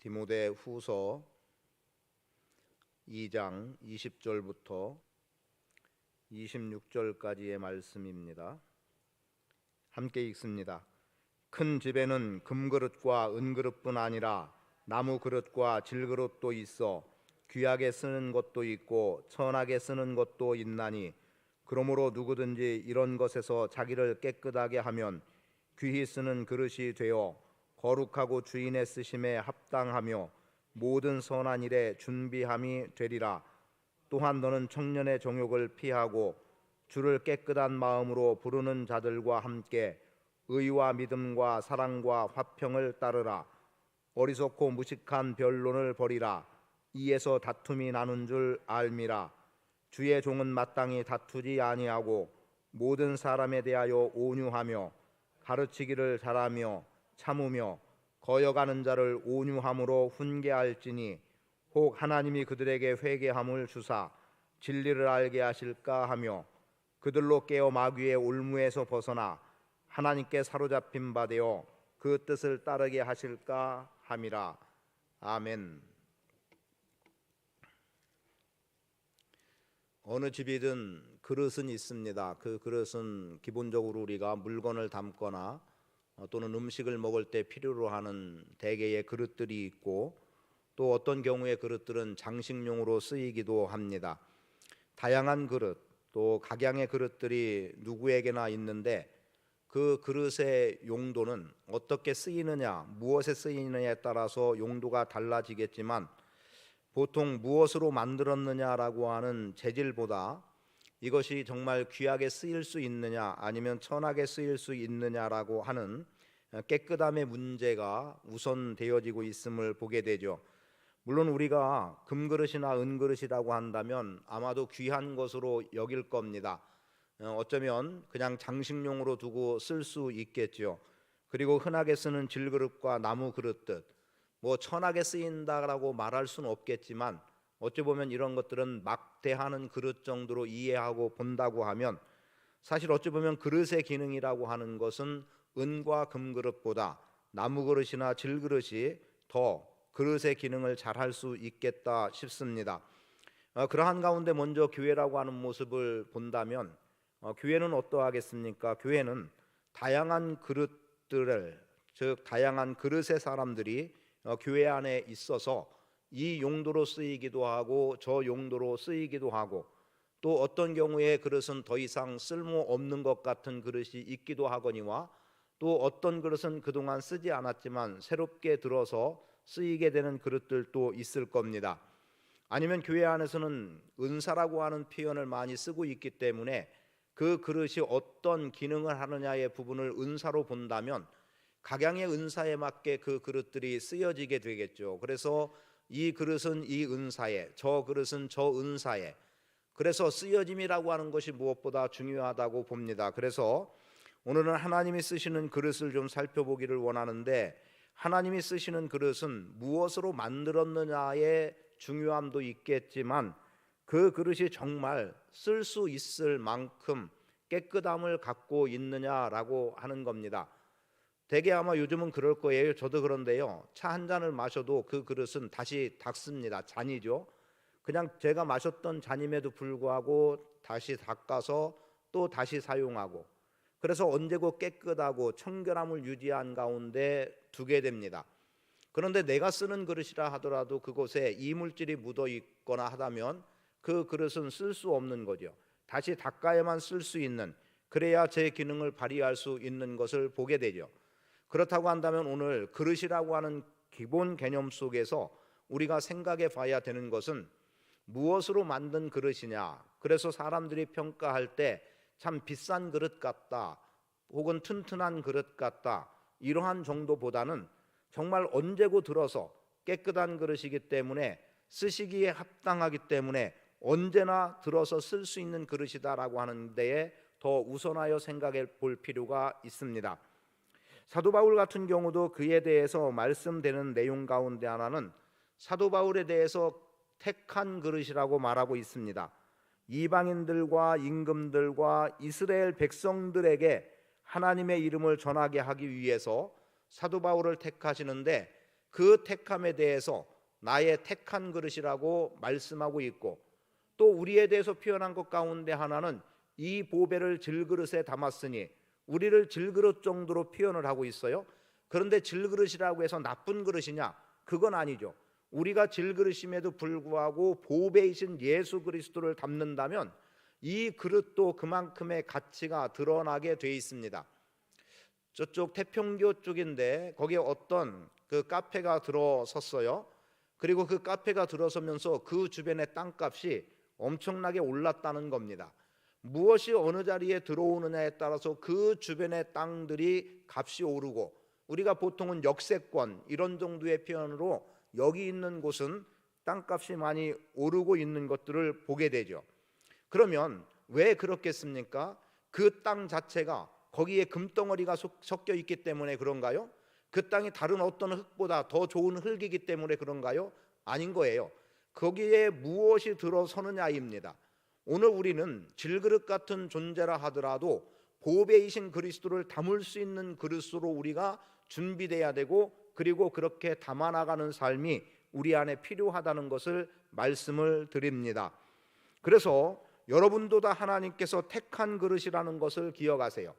디모데후서 2장 20절부터 26절까지의 말씀입니다. 함께 읽습니다. 큰 집에는 금그릇과 은그릇뿐 아니라 나무 그릇과 질그릇도 있어 귀하게 쓰는 것도 있고 천하게 쓰는 것도 있나니 그러므로 누구든지 이런 것에서 자기를 깨끗하게 하면 귀히 쓰는 그릇이 되어 거룩하고 주인의 쓰심에 합당하며 모든 선한 일에 준비함이 되리라. 또한 너는 청년의 정욕을 피하고 주를 깨끗한 마음으로 부르는 자들과 함께 의와 믿음과 사랑과 화평을 따르라. 어리석고 무식한 변론을 버리라. 이에서 다툼이 나는 줄 알미라. 주의 종은 마땅히 다투지 아니하고 모든 사람에 대하여 온유하며 가르치기를 잘하며 참으며 거여가는 자를 온유함으로 훈계할지니 혹 하나님이 그들에게 회개함을 주사 진리를 알게 하실까 하며 그들로 깨어 마귀의 올무에서 벗어나 하나님께 사로잡힌 바 되어 그 뜻을 따르게 하실까 함이라. 아멘. 어느 집이든 그릇은 있습니다. 그 그릇은 기본적으로 우리가 물건을 담거나 또는 음식을 먹을 때 필요로 하는 대개의 그릇들이 있고 또 어떤 경우에 그릇들은 장식용으로 쓰이기도 합니다. 다양한 그릇 또 각양의 그릇들이 누구에게나 있는데 그 그릇의 용도는 어떻게 쓰이느냐, 무엇에 쓰이느냐에 따라서 용도가 달라지겠지만 보통 무엇으로 만들었느냐라고 하는 재질보다 이것이 정말 귀하게 쓰일 수 있느냐 아니면 천하게 쓰일 수 있느냐라고 하는 깨끗함의 문제가 우선되어지고 있음을 보게 되죠. 물론 우리가 금그릇이나 은그릇이라고 한다면 아마도 귀한 것으로 여길 겁니다. 어쩌면 그냥 장식용으로 두고 쓸 수 있겠죠. 그리고 흔하게 쓰는 질그릇과 나무 그릇들 뭐 천하게 쓰인다라고 말할 수는 없겠지만 어찌 보면 이런 것들은 막대하는 그릇 정도로 이해하고 본다고 하면 사실 어찌 보면 그릇의 기능이라고 하는 것은 은과 금그릇보다 나무 그릇이나 질그릇이 더 그릇의 기능을 잘 할 수 있겠다 싶습니다. 그러한 가운데 먼저 교회라고 하는 모습을 본다면 교회는 어떠하겠습니까? 교회는 다양한 그릇들을 즉 다양한 그릇의 사람들이 교회 안에 있어서 이 용도로 쓰이기도 하고 저 용도로 쓰이기도 하고 또 어떤 경우에 그릇은 더 이상 쓸모없는 것 같은 그릇이 있기도 하거니와 또 어떤 그릇은 그동안 쓰지 않았지만 새롭게 들어서 쓰이게 되는 그릇들도 있을 겁니다. 아니면 교회 안에서는 은사라고 하는 표현을 많이 쓰고 있기 때문에 그 그릇이 어떤 기능을 하느냐의 부분을 은사로 본다면 각양의 은사에 맞게 그 그릇들이 쓰여지게 되겠죠. 그래서 이 그릇은 이 은사에, 저 그릇은 저 은사에, 그래서 쓰여짐이라고 하는 것이 무엇보다 중요하다고 봅니다. 그래서 오늘은 하나님이 쓰시는 그릇을 좀 살펴보기를 원하는데 하나님이 쓰시는 그릇은 무엇으로 만들었느냐의 중요함도 있겠지만 그 그릇이 정말 쓸 수 있을 만큼 깨끗함을 갖고 있느냐라고 하는 겁니다. 대개 아마 요즘은 그럴 거예요. 저도 그런데요. 차 한 잔을 마셔도 그 그릇은 다시 닦습니다. 잔이죠. 그냥 제가 마셨던 잔임에도 불구하고 다시 닦아서 또 다시 사용하고 그래서 언제고 깨끗하고 청결함을 유지한 가운데 두게 됩니다. 그런데 내가 쓰는 그릇이라 하더라도 그곳에 이물질이 묻어 있거나 하다면 그 그릇은 쓸 수 없는 거죠. 다시 닦아야만 쓸 수 있는, 그래야 제 기능을 발휘할 수 있는 것을 보게 되죠. 그렇다고 한다면 오늘 그릇이라고 하는 기본 개념 속에서 우리가 생각해 봐야 되는 것은 무엇으로 만든 그릇이냐. 그래서 사람들이 평가할 때 참 비싼 그릇 같다 혹은 튼튼한 그릇 같다 이러한 정도보다는 정말 언제고 들어서 깨끗한 그릇이기 때문에 쓰시기에 합당하기 때문에 언제나 들어서 쓸 수 있는 그릇이다라고 하는 데에 더 우선하여 생각해 볼 필요가 있습니다. 사도 바울 같은 경우도 그에 대해서 말씀되는 내용 가운데 하나는 사도 바울에 대해서 택한 그릇이라고 말하고 있습니다. 이방인들과 임금들과 이스라엘 백성들에게 하나님의 이름을 전하게 하기 위해서 사도 바울을 택하시는데 그 택함에 대해서 나의 택한 그릇이라고 말씀하고 있고, 또 우리에 대해서 표현한 것 가운데 하나는 이 보배를 질그릇에 담았으니, 우리를 질그릇 정도로 표현을 하고 있어요. 그런데 질그릇이라고 해서 나쁜 그릇이냐? 그건 아니죠. 우리가 질그릇임에도 불구하고 보배이신 예수 그리스도를 담는다면 이 그릇도 그만큼의 가치가 드러나게 돼 있습니다. 저쪽 태평교 쪽인데 거기에 어떤 그 카페가 들어섰어요. 그리고 그 카페가 들어서면서 그 주변의 땅값이 엄청나게 올랐다는 겁니다. 무엇이 어느 자리에 들어오느냐에 따라서 그 주변의 땅들이 값이 오르고, 우리가 보통은 역세권 이런 정도의 표현으로 여기 있는 곳은 땅값이 많이 오르고 있는 것들을 보게 되죠. 그러면 왜 그렇겠습니까? 그 땅 자체가 거기에 금덩어리가 섞여 있기 때문에 그런가요? 그 땅이 다른 어떤 흙보다 더 좋은 흙이기 때문에 그런가요? 아닌 거예요. 거기에 무엇이 들어서느냐입니다. 오늘 우리는 질그릇 같은 존재라 하더라도 보배이신 그리스도를 담을 수 있는 그릇으로 우리가 준비돼야 되고, 그리고 그렇게 담아나가는 삶이 우리 안에 필요하다는 것을 말씀을 드립니다. 그래서 여러분도 다 하나님께서 택한 그릇이라는 것을 기억하세요.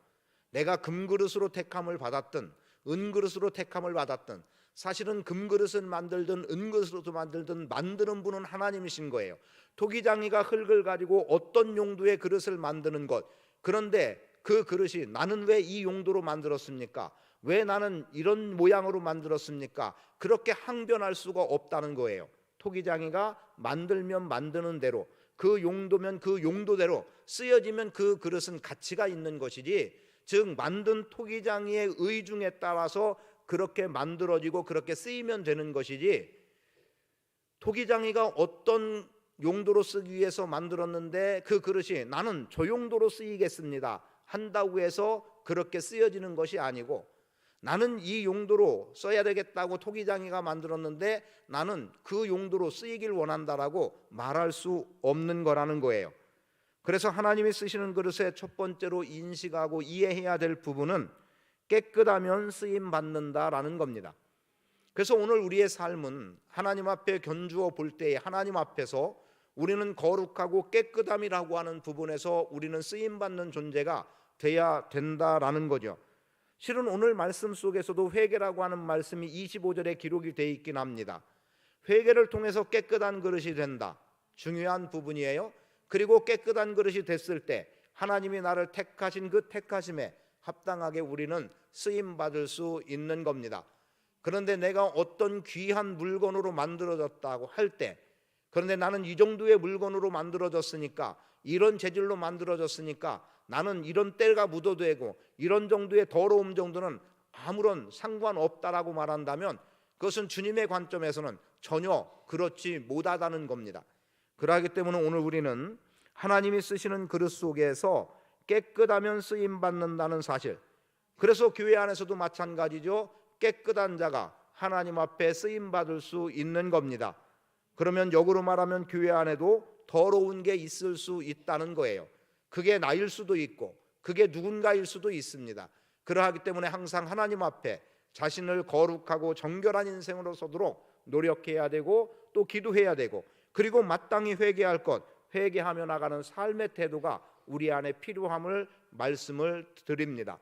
내가 금그릇으로 택함을 받았든 은그릇으로 택함을 받았든, 사실은 금그릇은 만들든 은그릇으로 만들든 만드는 분은 하나님이신 거예요. 토기장이가 흙을 가지고 어떤 용도의 그릇을 만드는 것, 그런데 그 그릇이 나는 왜 이 용도로 만들었습니까? 왜 나는 이런 모양으로 만들었습니까? 그렇게 항변할 수가 없다는 거예요. 토기장이가 만들면 만드는 대로, 그 용도면 그 용도대로 쓰여지면 그 그릇은 가치가 있는 것이지, 즉 만든 토기장이의 의중에 따라서 그렇게 만들어지고 그렇게 쓰이면 되는 것이지, 토기장이가 어떤 용도로 쓰기 위해서 만들었는데 그 그릇이 나는 저 용도로 쓰이겠습니다 한다고 해서 그렇게 쓰여지는 것이 아니고, 나는 이 용도로 써야 되겠다고 토기장이가 만들었는데 나는 그 용도로 쓰이길 원한다라고 말할 수 없는 거라는 거예요. 그래서 하나님이 쓰시는 그릇에 첫 번째로 인식하고 이해해야 될 부분은 깨끗하면 쓰임 받는다라는 겁니다. 그래서 오늘 우리의 삶은 하나님 앞에 견주어 볼 때에 하나님 앞에서 우리는 거룩하고 깨끗함이라고 하는 부분에서 우리는 쓰임 받는 존재가 돼야 된다라는 거죠. 실은 오늘 말씀 속에서도 회개라고 하는 말씀이 25절에 기록이 되어 있긴 합니다. 회개를 통해서 깨끗한 그릇이 된다, 중요한 부분이에요. 그리고 깨끗한 그릇이 됐을 때 하나님이 나를 택하신 그 택하심에 합당하게 우리는 쓰임 받을 수 있는 겁니다. 그런데 내가 어떤 귀한 물건으로 만들어졌다고 할 때, 그런데 나는 이 정도의 물건으로 만들어졌으니까, 이런 재질로 만들어졌으니까 나는 이런 때가 묻어되고 이런 정도의 더러움 정도는 아무런 상관없다라고 말한다면 그것은 주님의 관점에서는 전혀 그렇지 못하다는 겁니다. 그러기 때문에 오늘 우리는 하나님이 쓰시는 그릇 속에서 깨끗하면 쓰임 받는다는 사실, 그래서 교회 안에서도 마찬가지죠. 깨끗한 자가 하나님 앞에 쓰임 받을 수 있는 겁니다. 그러면 역으로 말하면 교회 안에도 더러운 게 있을 수 있다는 거예요. 그게 나일 수도 있고 그게 누군가일 수도 있습니다. 그러하기 때문에 항상 하나님 앞에 자신을 거룩하고 정결한 인생으로 서도록 노력해야 되고, 또 기도해야 되고, 그리고 마땅히 회개할 것, 회개하며 나가는 삶의 태도가 우리 안에 필요함을 말씀을 드립니다.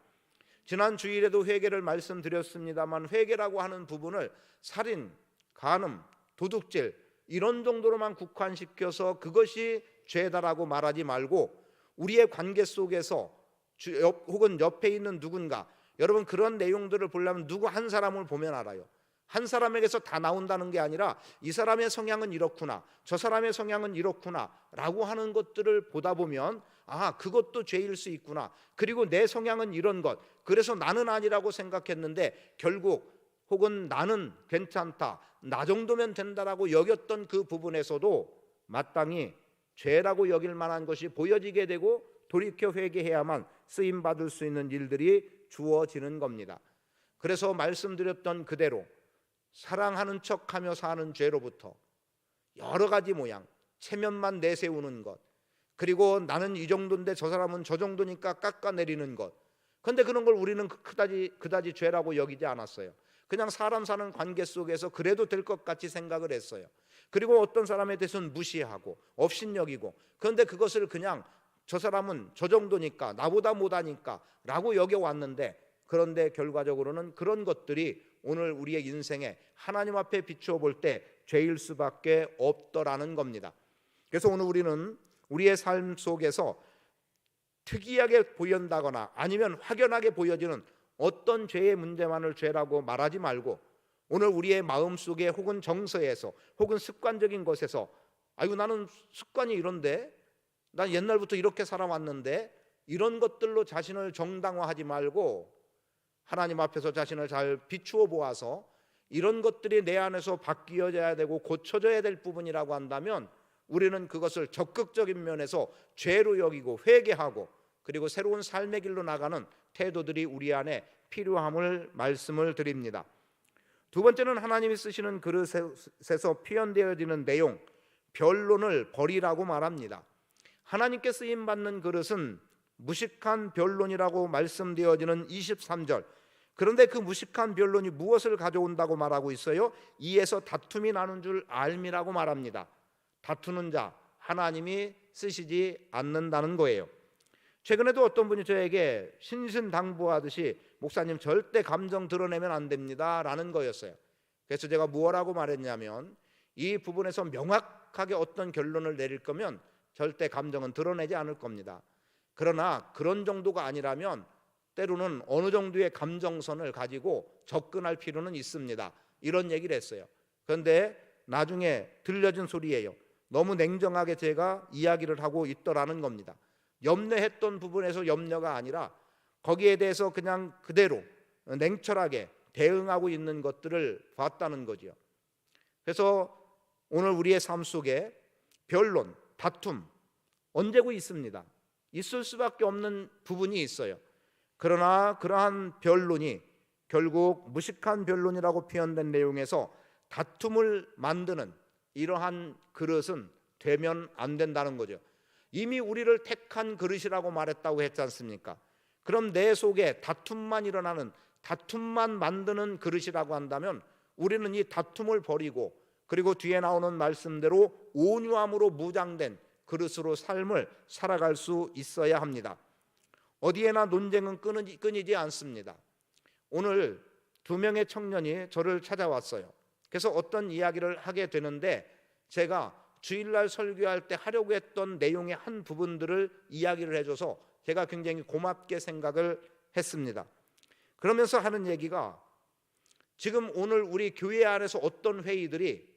지난 주일에도 회개를 말씀드렸습니다만, 회개라고 하는 부분을 살인, 간음, 도둑질 이런 정도로만 국한시켜서 그것이 죄다라고 말하지 말고, 우리의 관계 속에서 혹은 옆에 있는 누군가, 여러분 그런 내용들을 보려면 누구 한 사람을 보면 알아요. 한 사람에게서 다 나온다는 게 아니라 이 사람의 성향은 이렇구나, 저 사람의 성향은 이렇구나 라고 하는 것들을 보다 보면 그것도 죄일 수 있구나, 그리고 내 성향은 이런 것, 그래서 나는 아니라고 생각했는데 결국 혹은 나는 괜찮다, 나 정도면 된다라고 여겼던 그 부분에서도 마땅히 죄라고 여길 만한 것이 보여지게 되고 돌이켜 회개해야만 쓰임받을 수 있는 일들이 주어지는 겁니다. 그래서 말씀드렸던 그대로 사랑하는 척하며 사는 죄로부터 여러 가지 모양, 체면만 내세우는 것, 그리고 나는 이 정도인데 저 사람은 저 정도니까 깎아내리는 것, 그런데 그런 걸 우리는 그다지 죄라고 여기지 않았어요. 그냥 사람 사는 관계 속에서 그래도 될 것 같이 생각을 했어요. 그리고 어떤 사람에 대해서는 무시하고 업신여기고, 그런데 그것을 그냥 저 사람은 저 정도니까 나보다 못하니까 라고 여겨왔는데, 그런데 결과적으로는 그런 것들이 오늘 우리의 인생에 하나님 앞에 비추어 볼 때 죄일 수밖에 없더라는 겁니다. 그래서 오늘 우리는 우리의 삶 속에서 특이하게 보인다거나 아니면 확연하게 보여지는 어떤 죄의 문제만을 죄라고 말하지 말고, 오늘 우리의 마음속에 혹은 정서에서 혹은 습관적인 것에서 아이고 나는 습관이 이런데, 난 옛날부터 이렇게 살아왔는데, 이런 것들로 자신을 정당화하지 말고 하나님 앞에서 자신을 잘 비추어 보아서 이런 것들이 내 안에서 바뀌어져야 되고 고쳐져야 될 부분이라고 한다면 우리는 그것을 적극적인 면에서 죄로 여기고 회개하고, 그리고 새로운 삶의 길로 나가는 태도들이 우리 안에 필요함을 말씀을 드립니다. 두 번째는 하나님이 쓰시는 그릇에서 표현되어지는 내용, 변론을 버리라고 말합니다. 하나님께 쓰임받는 그릇은 무식한 변론이라고 말씀되어지는 23절. 그런데 그 무식한 변론이 무엇을 가져온다고 말하고 있어요? 이에서 다툼이 나는 줄 알미라고 말합니다. 다투는 자 하나님이 쓰시지 않는다는 거예요. 최근에도 어떤 분이 저에게 신신당부하듯이 목사님 절대 감정 드러내면 안 됩니다 라는 거였어요. 그래서 제가 무엇라고 말했냐면, 이 부분에서 명확하게 어떤 결론을 내릴 거면 절대 감정은 드러내지 않을 겁니다. 그러나 그런 정도가 아니라면 때로는 어느 정도의 감정선을 가지고 접근할 필요는 있습니다, 이런 얘기를 했어요. 그런데 나중에 들려진 소리예요. 너무 냉정하게 제가 이야기를 하고 있더라는 겁니다. 염려했던 부분에서 염려가 아니라 거기에 대해서 그냥 그대로 냉철하게 대응하고 있는 것들을 봤다는 거죠. 그래서 오늘 우리의 삶 속에 변론, 다툼 언제고 있습니다. 있을 수밖에 없는 부분이 있어요. 그러나 그러한 변론이 결국 무식한 변론이라고 표현된 내용에서 다툼을 만드는 이러한 그릇은 되면 안 된다는 거죠. 이미 우리를 택한 그릇이라고 말했다고 했지 않습니까? 그럼 내 속에 다툼만 일어나는, 다툼만 만드는 그릇이라고 한다면 우리는 이 다툼을 버리고, 그리고 뒤에 나오는 말씀대로 온유함으로 무장된 그릇으로 삶을 살아갈 수 있어야 합니다. 어디에나 논쟁은 끊이지 않습니다. 오늘 두 명의 청년이 저를 찾아왔어요. 그래서 어떤 이야기를 하게 되는데, 제가 주일날 설교할 때 하려고 했던 내용의 한 부분들을 이야기를 해줘서 제가 굉장히 고맙게 생각을 했습니다. 그러면서 하는 얘기가, 지금 오늘 우리 교회 안에서 어떤 회의들이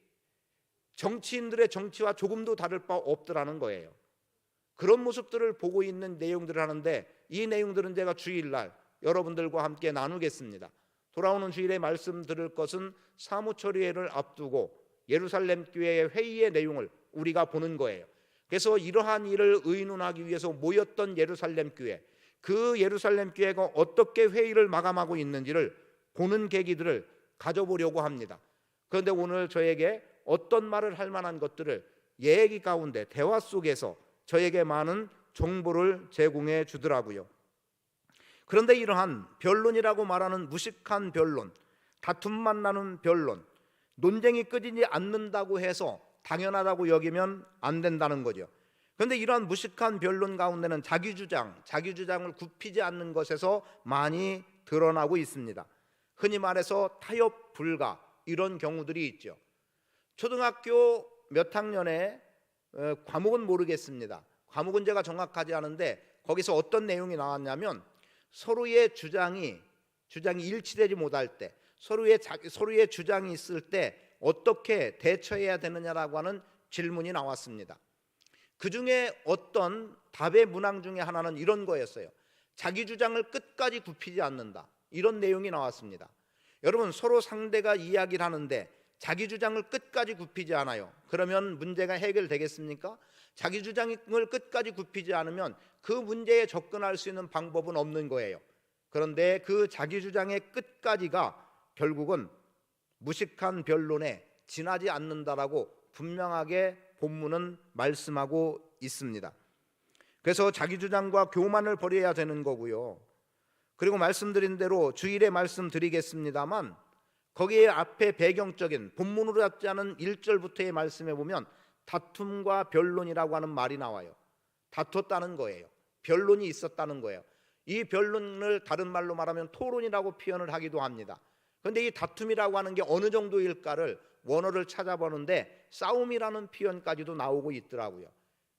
정치인들의 정치와 조금도 다를 바 없더라는 거예요. 그런 모습들을 보고 있는 내용들을 하는데, 이 내용들은 제가 주일날 여러분들과 함께 나누겠습니다. 돌아오는 주일에 말씀 들을 것은 사무처리회를 앞두고 예루살렘 교회의 회의의 내용을 우리가 보는 거예요. 그래서 이러한 일을 의논하기 위해서 모였던 예루살렘 교회, 그 예루살렘 교회가 어떻게 회의를 마감하고 있는지를 보는 계기들을 가져보려고 합니다. 그런데 오늘 저에게 어떤 말을 할 만한 것들을 얘기 가운데 대화 속에서 저에게 많은 정보를 제공해 주더라고요. 그런데 이러한 변론이라고 말하는 무식한 변론, 다툼만 나는 변론, 논쟁이 끊이지 않는다고 해서 당연하다고 여기면 안 된다는 거죠. 그런데 이러한 무식한 변론 가운데는 자기 주장을 굽히지 않는 것에서 많이 드러나고 있습니다. 흔히 말해서 타협 불가, 이런 경우들이 있죠. 초등학교 몇 학년에 과목은 모르겠습니다. 과목은 제가 정확하지 않은데 거기서 어떤 내용이 나왔냐면, 서로의 주장이 일치되지 못할 때, 서로의 주장이 있을 때 어떻게 대처해야 되느냐라고 하는 질문이 나왔습니다. 그 중에 어떤 답의 문항 중에 하나는 이런 거였어요. 자기 주장을 끝까지 굽히지 않는다, 이런 내용이 나왔습니다. 여러분, 서로 상대가 이야기를 하는데 자기 주장을 끝까지 굽히지 않아요. 그러면 문제가 해결되겠습니까? 자기 주장을 끝까지 굽히지 않으면 그 문제에 접근할 수 있는 방법은 없는 거예요. 그런데 그 자기 주장의 끝까지가 결국은 무식한 변론에 지나지 않는다라고 분명하게 본문은 말씀하고 있습니다. 그래서 자기 주장과 교만을 버려야 되는 거고요. 그리고 말씀드린 대로 주일에 말씀드리겠습니다만, 거기에 앞에 배경적인 본문으로 잡지 않은 1절부터의 말씀에 보면 다툼과 변론이라고 하는 말이 나와요. 다퉜다는 거예요. 변론이 있었다는 거예요. 이 변론을 다른 말로 말하면 토론이라고 표현을 하기도 합니다. 그런데 이 다툼이라고 하는 게 어느 정도일까를 원어를 찾아보는데 싸움이라는 표현까지도 나오고 있더라고요.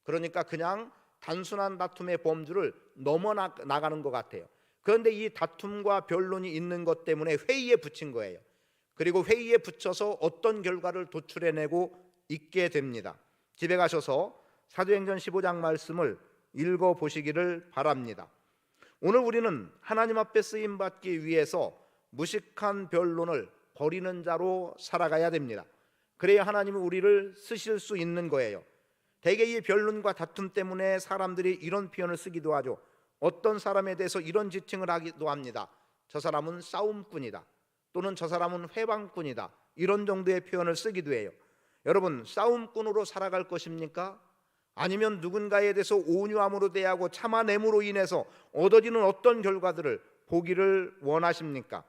그러니까 그냥 단순한 다툼의 범주를 넘어나가는 것 같아요. 그런데 이 다툼과 변론이 있는 것 때문에 회의에 붙인 거예요. 그리고 회의에 붙여서 어떤 결과를 도출해내고 있게 됩니다. 집에 가셔서 사도행전 15장 말씀을 읽어보시기를 바랍니다. 오늘 우리는 하나님 앞에 쓰임받기 위해서 무식한 변론을 버리는 자로 살아가야 됩니다. 그래야 하나님은 우리를 쓰실 수 있는 거예요. 대개 이 변론과 다툼 때문에 사람들이 이런 표현을 쓰기도 하죠. 어떤 사람에 대해서 이런 지칭을 하기도 합니다. 저 사람은 싸움꾼이다, 또는 저 사람은 회방꾼이다, 이런 정도의 표현을 쓰기도 해요. 여러분, 싸움꾼으로 살아갈 것입니까? 아니면 누군가에 대해서 온유함으로 대하고 참아냄으로 인해서 얻어지는 어떤 결과들을 보기를 원하십니까?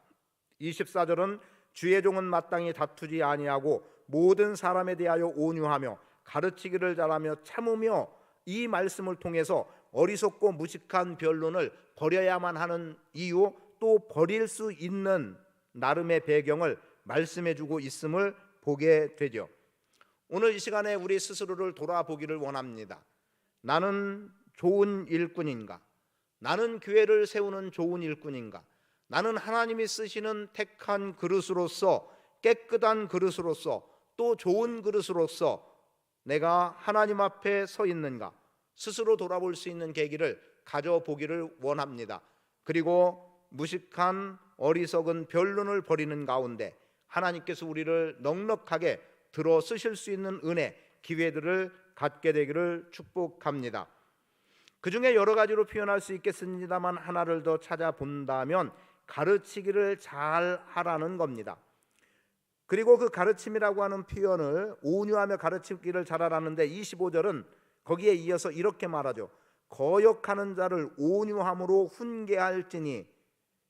24절은 주의 종은 마땅히 다투지 아니하고 모든 사람에 대하여 온유하며 가르치기를 잘하며 참으며, 이 말씀을 통해서 어리석고 무식한 변론을 버려야만 하는 이유, 또 버릴 수 있는 나름의 배경을 말씀해 주고 있음을 보게 되죠. 오늘 이 시간에 우리 스스로를 돌아보기를 원합니다. 나는 좋은 일꾼인가? 나는 교회를 세우는 좋은 일꾼인가? 나는 하나님이 쓰시는 택한 그릇으로서, 깨끗한 그릇으로서, 또 좋은 그릇으로서 내가 하나님 앞에 서 있는가? 스스로 돌아볼 수 있는 계기를 가져보기를 원합니다. 그리고 무식한 어리석은 변론을 벌이는 가운데 하나님께서 우리를 넉넉하게 들어 쓰실 수 있는 은혜, 기회들을 갖게 되기를 축복합니다. 그 중에 여러 가지로 표현할 수 있겠습니다만 하나를 더 찾아본다면 가르치기를 잘 하라는 겁니다. 그리고 그 가르침이라고 하는 표현을 온유하며 가르치기를 잘하라는데 25절은 거기에 이어서 이렇게 말하죠. 거역하는 자를 온유함으로 훈계할지니,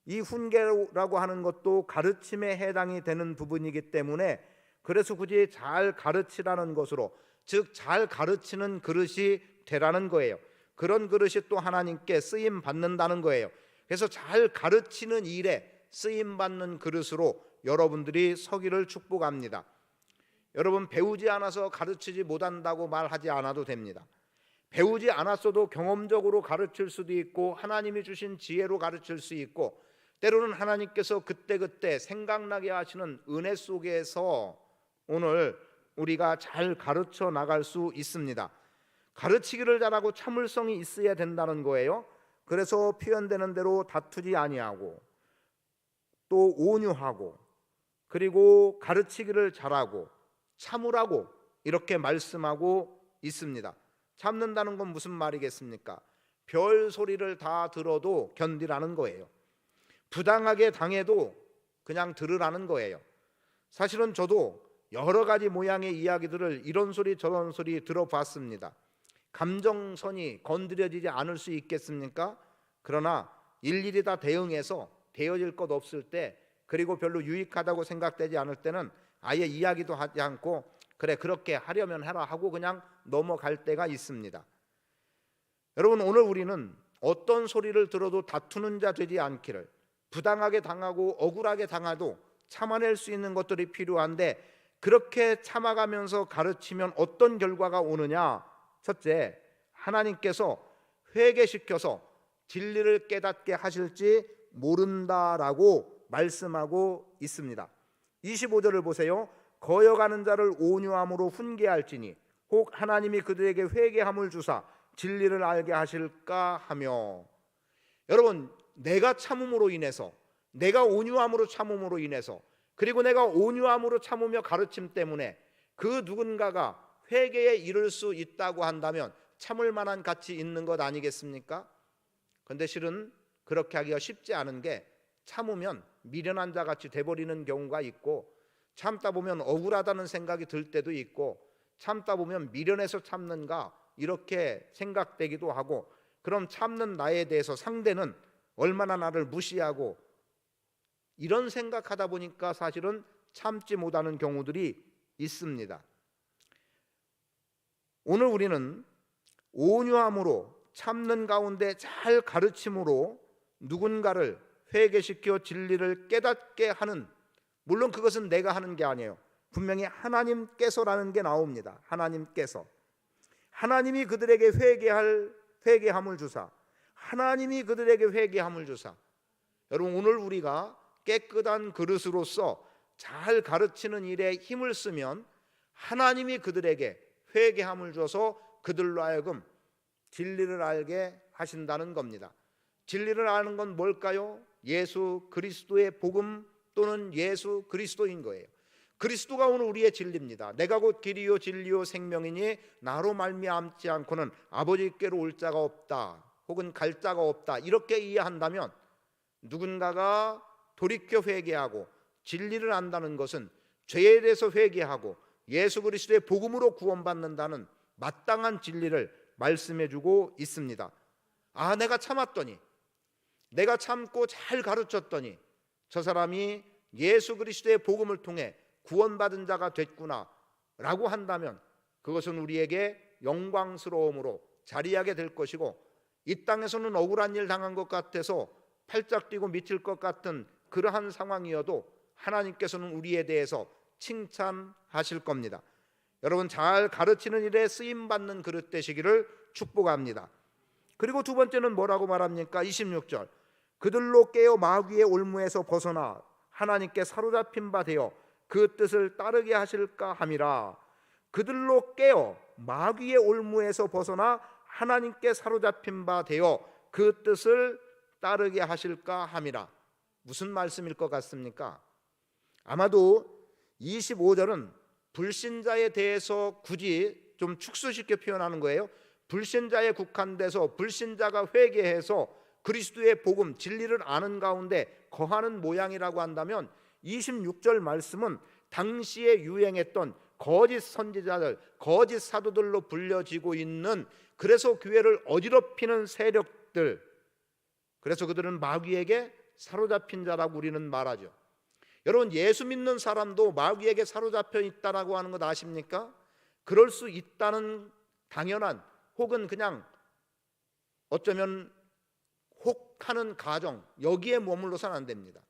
이 훈계라고 하는 것도 가르침에 해당이 되는 부분이기 때문에 그래서 굳이 잘 가르치라는 것으로, 즉 잘 가르치는 그릇이 되라는 거예요. 그런 그릇이 또 하나님께 쓰임 받는다는 거예요. 그래서 잘 가르치는 일에 쓰임 받는 그릇으로 여러분들이 서기를 축복합니다. 여러분, 배우지 않아서 가르치지 못한다고 말하지 않아도 됩니다. 배우지 않았어도 경험적으로 가르칠 수도 있고 하나님이 주신 지혜로 가르칠 수 있고, 때로는 하나님께서 그때그때 생각나게 하시는 은혜 속에서 오늘 우리가 잘 가르쳐 나갈 수 있습니다. 가르치기를 잘하고 참을성이 있어야 된다는 거예요. 그래서 표현되는 대로 다투지 아니하고 또 온유하고 그리고 가르치기를 잘하고 참으라고 이렇게 말씀하고 있습니다. 참는다는 건 무슨 말이겠습니까? 별 소리를 다 들어도 견디라는 거예요. 부당하게 당해도 그냥 들으라는 거예요. 사실은 저도 여러 가지 모양의 이야기들을 이런 소리 저런 소리 들어봤습니다. 감정선이 건드려지지 않을 수 있겠습니까? 그러나 일일이 다 대응해서 되어질 것 없을 때, 그리고 별로 유익하다고 생각되지 않을 때는 아예 이야기도 하지 않고 그래 그렇게 하려면 해라 하고 그냥 넘어갈 때가 있습니다. 여러분, 오늘 우리는 어떤 소리를 들어도 다투는 자 되지 않기를, 부당하게 당하고 억울하게 당해도 참아낼 수 있는 것들이 필요한데, 그렇게 참아가면서 가르치면 어떤 결과가 오느냐? 첫째, 하나님께서 회개시켜서 진리를 깨닫게 하실지 모른다라고 말씀하고 있습니다. 25절을 보세요. 거역하는 자를 온유함으로 훈계할지니 혹 하나님이 그들에게 회개함을 주사 진리를 알게 하실까 하며. 여러분, 내가 참음으로 인해서, 내가 온유함으로 참음으로 인해서, 그리고 내가 온유함으로 참으며 가르침 때문에 그 누군가가 회개에 이를 수 있다고 한다면 참을 만한 가치 있는 것 아니겠습니까? 그런데 실은 그렇게 하기가 쉽지 않은 게, 참으면 미련한 자같이 돼버리는 경우가 있고, 참다 보면 억울하다는 생각이 들 때도 있고, 참다 보면 미련해서 참는가 이렇게 생각되기도 하고, 그럼 참는 나에 대해서 상대는 얼마나 나를 무시하고 이런 생각하다 보니까 사실은 참지 못하는 경우들이 있습니다. 오늘 우리는 온유함으로 참는 가운데 잘 가르침으로 누군가를 회개시켜 진리를 깨닫게 하는, 물론 그것은 내가 하는 게 아니에요. 분명히 하나님께서라는 게 나옵니다. 하나님이 그들에게 회개함을 주사, 하나님이 그들에게 회개함을 주사. 여러분, 오늘 우리가 깨끗한 그릇으로서 잘 가르치는 일에 힘을 쓰면 하나님이 그들에게 회개함을 줘서 그들로 하여금 진리를 알게 하신다는 겁니다. 진리를 아는 건 뭘까요? 예수 그리스도의 복음 또는 예수 그리스도인 거예요. 그리스도가 오늘 우리의 진리입니다. 내가 곧 길이요 진리요 생명이니 나로 말미암지 않고는 아버지께로 올 자가 없다, 혹은 갈 자가 없다, 이렇게 이해한다면 누군가가 돌이켜 회개하고 진리를 안다는 것은 죄에 대해서 회개하고 예수 그리스도의 복음으로 구원받는다는 마땅한 진리를 말씀해주고 있습니다. 아, 내가 참았더니, 내가 참고 잘 가르쳤더니 저 사람이 예수 그리스도의 복음을 통해 구원받은 자가 됐구나 라고 한다면 그것은 우리에게 영광스러움으로 자리하게 될 것이고, 이 땅에서는 억울한 일 당한 것 같아서 팔짝 뛰고 미칠 것 같은 그러한 상황이어도 하나님께서는 우리에 대해서 칭찬하실 겁니다. 여러분, 잘 가르치는 일에 쓰임받는 그릇 되시기를 축복합니다. 그리고 두 번째는 뭐라고 말합니까? 26절, 그들로 깨어 마귀의 올무에서 벗어나 하나님께 사로잡힌 바 되어 그 뜻을 따르게 하실까 함이라. 그들로 깨어 마귀의 올무에서 벗어나 하나님께 사로잡힌 바 되어 그 뜻을 따르게 하실까 함이라. 무슨 말씀일 것 같습니까? 아마도 25절은 불신자에 대해서 굳이 좀 축소시켜 표현하는 거예요. 불신자에 국한돼서 불신자가 회개해서 그리스도의 복음 진리를 아는 가운데 거하는 모양이라고 한다면 26절 말씀은 당시에 유행했던 거짓 선지자들, 거짓 사도들로 불려지고 있는, 그래서 교회를 어지럽히는 세력들, 그래서 그들은 마귀에게 사로잡힌 자라고 우리는 말하죠. 여러분, 예수 믿는 사람도 마귀에게 사로잡혀 있다라고 하는 것 아십니까? 그럴 수 있다는 당연한, 혹은 그냥 어쩌면 혹하는 가정, 여기에 머물러서는 안 됩니다.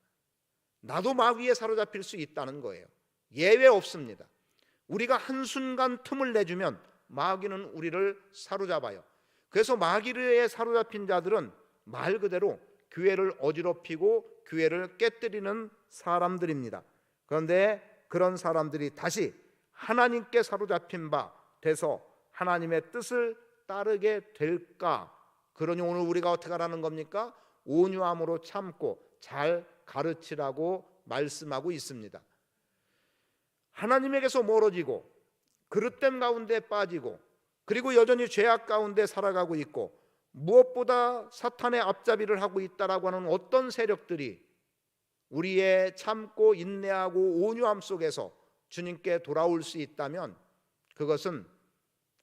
나도 마귀에 사로잡힐 수 있다는 거예요. 예외 없습니다. 우리가 한순간 틈을 내주면 마귀는 우리를 사로잡아요. 그래서 마귀에 사로잡힌 자들은 말 그대로 교회를 어지럽히고 교회를 깨뜨리는 사람들입니다. 그런데 그런 사람들이 다시 하나님께 사로잡힌 바 돼서 하나님의 뜻을 따르게 될까? 그러니 오늘 우리가 어떻게 하라는 겁니까? 온유함으로 참고 잘 가르치라고 말씀하고 있습니다. 하나님에게서 멀어지고 그릇됨 가운데 빠지고 그리고 여전히 죄악 가운데 살아가고 있고 무엇보다 사탄의 앞잡이를 하고 있다라고 하는 어떤 세력들이 우리의 참고 인내하고 온유함 속에서 주님께 돌아올 수 있다면 그것은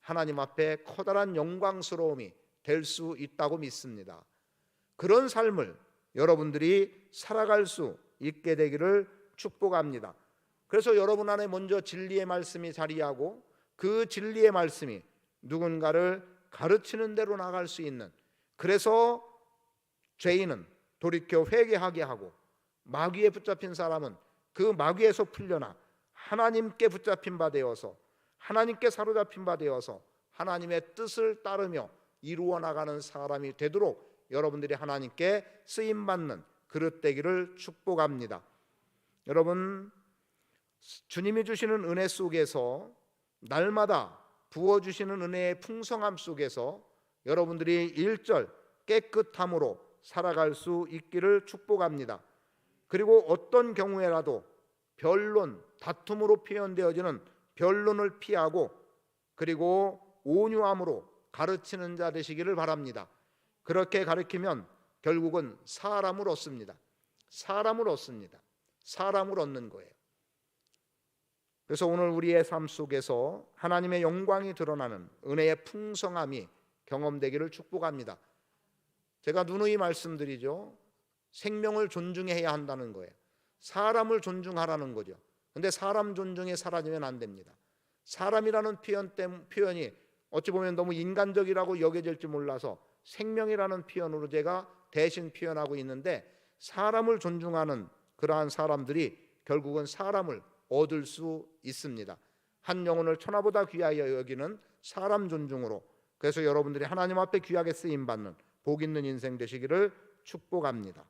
하나님 앞에 커다란 영광스러움이 될 수 있다고 믿습니다. 그런 삶을 여러분들이 살아갈 수 있게 되기를 축복합니다. 그래서 여러분 안에 먼저 진리의 말씀이 자리하고 그 진리의 말씀이 누군가를 가르치는 대로 나갈 수 있는, 그래서 죄인은 돌이켜 회개하게 하고 마귀에 붙잡힌 사람은 그 마귀에서 풀려나 하나님께 붙잡힌 바 되어서 하나님께 사로잡힌 바 되어서 하나님의 뜻을 따르며 이루어 나가는 사람이 되도록 여러분들이 하나님께 쓰임받는 그릇 되기를 축복합니다. 여러분, 주님이 주시는 은혜 속에서 날마다 부어주시는 은혜의 풍성함 속에서 여러분들이 1절 깨끗함으로 살아갈 수 있기를 축복합니다. 그리고 어떤 경우에라도 변론, 다툼으로 표현되어지는 변론을 피하고 그리고 온유함으로 가르치는 자 되시기를 바랍니다. 그렇게 가르치면 결국은 사람을 얻습니다. 사람을 얻습니다. 사람을 얻는 거예요. 그래서 오늘 우리의 삶 속에서 하나님의 영광이 드러나는 은혜의 풍성함이 경험되기를 축복합니다. 제가 누누이 말씀드리죠. 생명을 존중해야 한다는 거예요. 사람을 존중하라는 거죠. 근데 사람 존중이 사라지면 안 됩니다. 사람이라는 표현이 어찌 보면 너무 인간적이라고 여겨질지 몰라서 생명이라는 표현으로 제가 대신 표현하고 있는데, 사람을 존중하는 그러한 사람들이 결국은 사람을 얻을 수 있습니다. 한 영혼을 천하보다 귀하여 여기는 사람 존중으로, 그래서 여러분들이 하나님 앞에 귀하게 쓰임받는 복 있는 인생 되시기를 축복합니다.